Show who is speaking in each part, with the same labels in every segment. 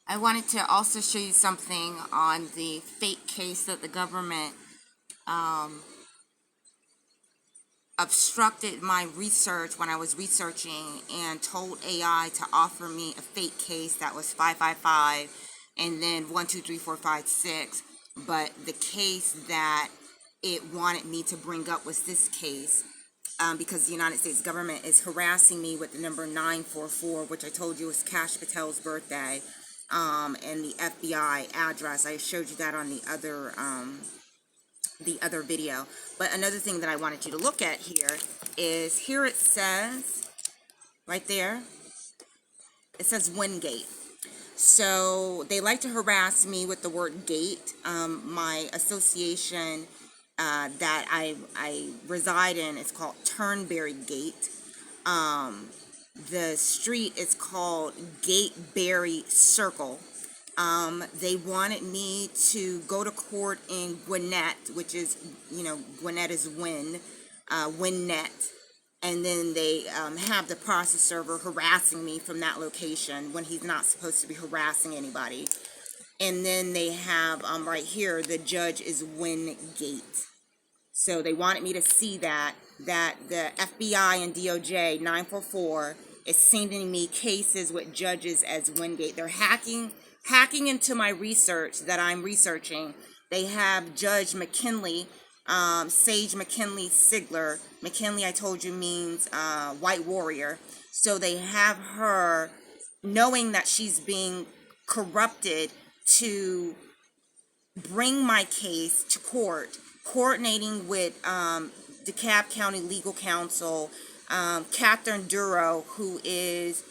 Speaker 1: I wanted to also show you something on the fake case that the government obstructed my research when I was researching and told AI to offer me a fake case that was 555 and then 1 2 3 4 5 6. But the case that it wanted me to bring up was this case, because the United States government is harassing me with the number 944, which I told you was Kash Patel's birthday, and the FBI address. I showed you that on the other video. But another thing that I wanted you to look at here is, here it says, right there, it says Wingate. So they like to harass me with the word gate. My association that I reside in is called Turnberry Gate. The street is called Gateberry Circle. They wanted me to go to court in Gwinnett, which is, Gwinnett is Gwinnett. And then they have the process server harassing me from that location when he's not supposed to be harassing anybody. And then they have right here, the judge is Wingate. So they wanted me to see that the FBI and DOJ 944 is sending me cases with judges as Wingate. They're hacking into my research that I'm researching. They have Judge McKinley, Sage McKinley Sigler. McKinley, I told you, means white warrior. So they have her, knowing that she's being corrupted, to bring my case to court, coordinating with DeKalb County Legal Counsel, Catherine Duro, who is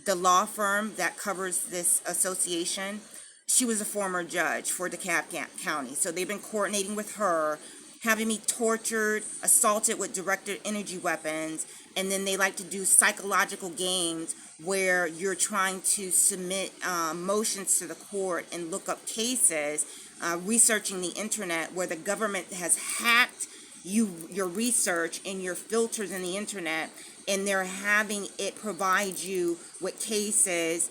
Speaker 1: the law firm that covers this association. She was a former judge for DeKalb County. So they've been coordinating with her, having me tortured, assaulted with directed energy weapons, and then they like to do psychological games where you're trying to submit motions to the court and look up cases, researching the internet, where the government has hacked your research and your filters in the internet, and they're having it provide you with cases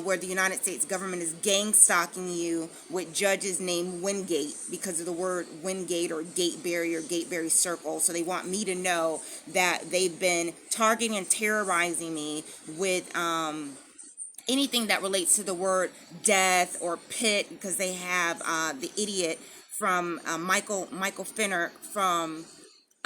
Speaker 1: where the United States government is gang stalking you with judges named Wingate because of the word Wingate or Gateberry Circle. So they want me to know that they've been targeting and terrorizing me with anything that relates to the word death or pit, because they have the idiot from Michael Finner from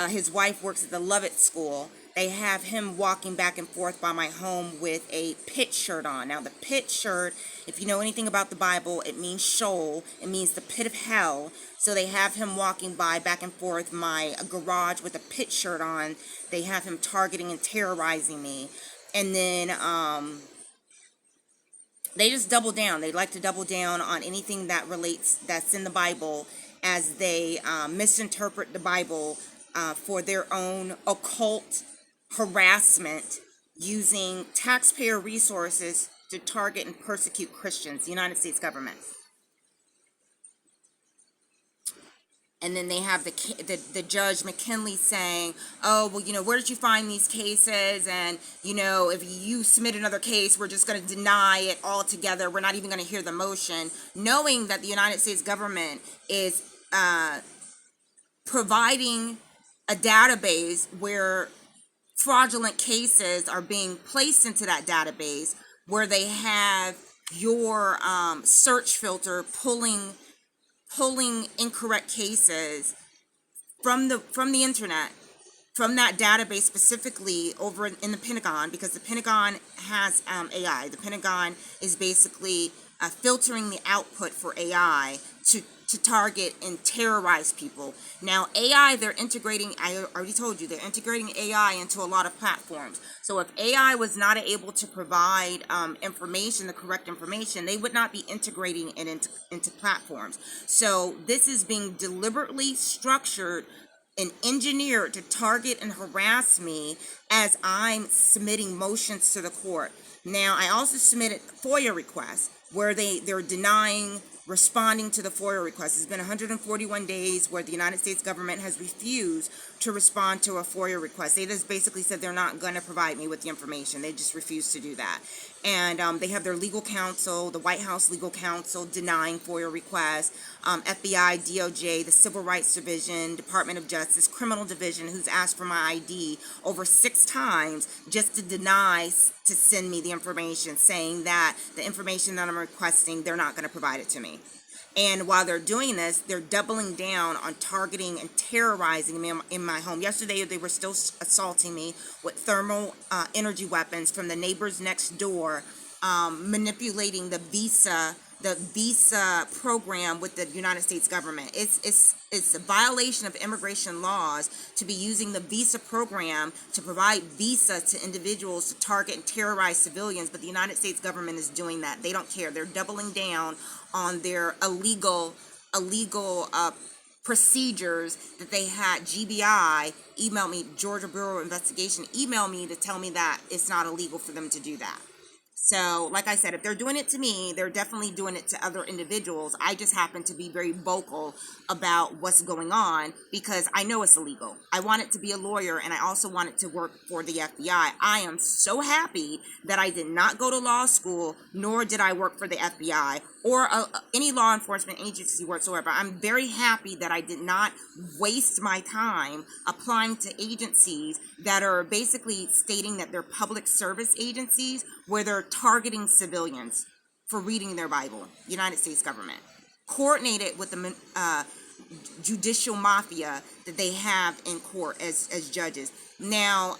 Speaker 1: his wife works at the Lovett School. They have him walking back and forth by my home with a pit shirt on. Now, the pit shirt, if you know anything about the Bible, it means Sheol. It means the pit of hell. So they have him walking by back and forth my garage with a pit shirt on. They have him targeting and terrorizing me. And then they just double down. They like to double down on anything that relates, that's in the Bible, as they misinterpret the Bible for their own occult harassment, using taxpayer resources to target and persecute Christians, the United States government. And then they have the Judge McKinley saying, oh, well, where did you find these cases? And, if you submit another case, we're just going to deny it altogether. We're not even going to hear the motion, knowing that the United States government is providing a database where fraudulent cases are being placed into that database, where they have your search filter pulling incorrect cases from the internet, from that database, specifically over in the Pentagon, because the Pentagon has AI. The Pentagon is basically filtering the output for AI to target and terrorize people. Now, AI, they're integrating, I already told you, they're integrating AI into a lot of platforms. So if AI was not able to provide information, the correct information, they would not be integrating it into platforms. So this is being deliberately structured and engineered to target and harass me as I'm submitting motions to the court. Now, I also submitted FOIA requests where they're denying responding to the FOIA request. It's been 141 days where the United States government has refused to respond to a FOIA request. They just basically said they're not going to provide me with the information. They just refuse to do that. And they have their legal counsel, the White House legal counsel, denying FOIA requests, FBI, DOJ, the Civil Rights Division, Department of Justice, Criminal Division, who's asked for my ID over 6 times just to deny to send me the information, saying that the information that I'm requesting, they're not going to provide it to me. And while they're doing this, they're doubling down on targeting and terrorizing me in my home. Yesterday, they were still assaulting me with thermal energy weapons from the neighbors next door, manipulating the visa program with the United States government. It's a violation of immigration laws to be using the visa program to provide visa to individuals to target and terrorize civilians, but the United States government is doing that. They don't care. They're doubling down on their illegal procedures that they had. GBI emailed me, Georgia Bureau of Investigation emailed me to tell me that it's not illegal for them to do that. So, like I said, if they're doing it to me, they're definitely doing it to other individuals. I just happen to be very vocal about what's going on because I know it's illegal. I want it to be a lawyer, and I also want it to work for the FBI. I am so happy that I did not go to law school, nor did I work for the FBI or any law enforcement agency whatsoever. I'm very happy that I did not waste my time applying to agencies that are basically stating that they're public service agencies where they're targeting civilians for reading their Bible. United States government coordinated with the judicial mafia that they have in court as judges. Now,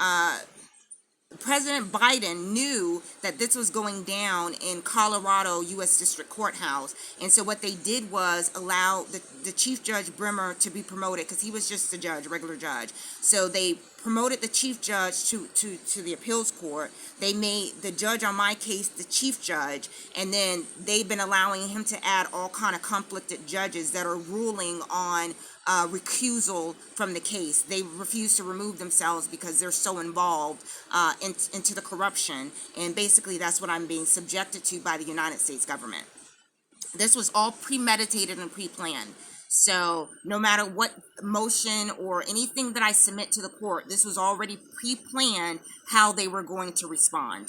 Speaker 1: President Biden knew that this was going down in Colorado U.S. District Courthouse, and so what they did was allow the Chief Judge Brimmer to be promoted, because he was just a judge, a regular judge. So they promoted the Chief Judge to the appeals court. They made the judge on my case the Chief Judge, and then they've been allowing him to add all kind of conflicted judges that are ruling on recusal from the case. They refuse to remove themselves because they're so involved into the corruption, and basically that's what I'm being subjected to by the United States government. This was all premeditated and pre-planned. So no matter what motion or anything that I submit to the court, this was already pre-planned how they were going to respond.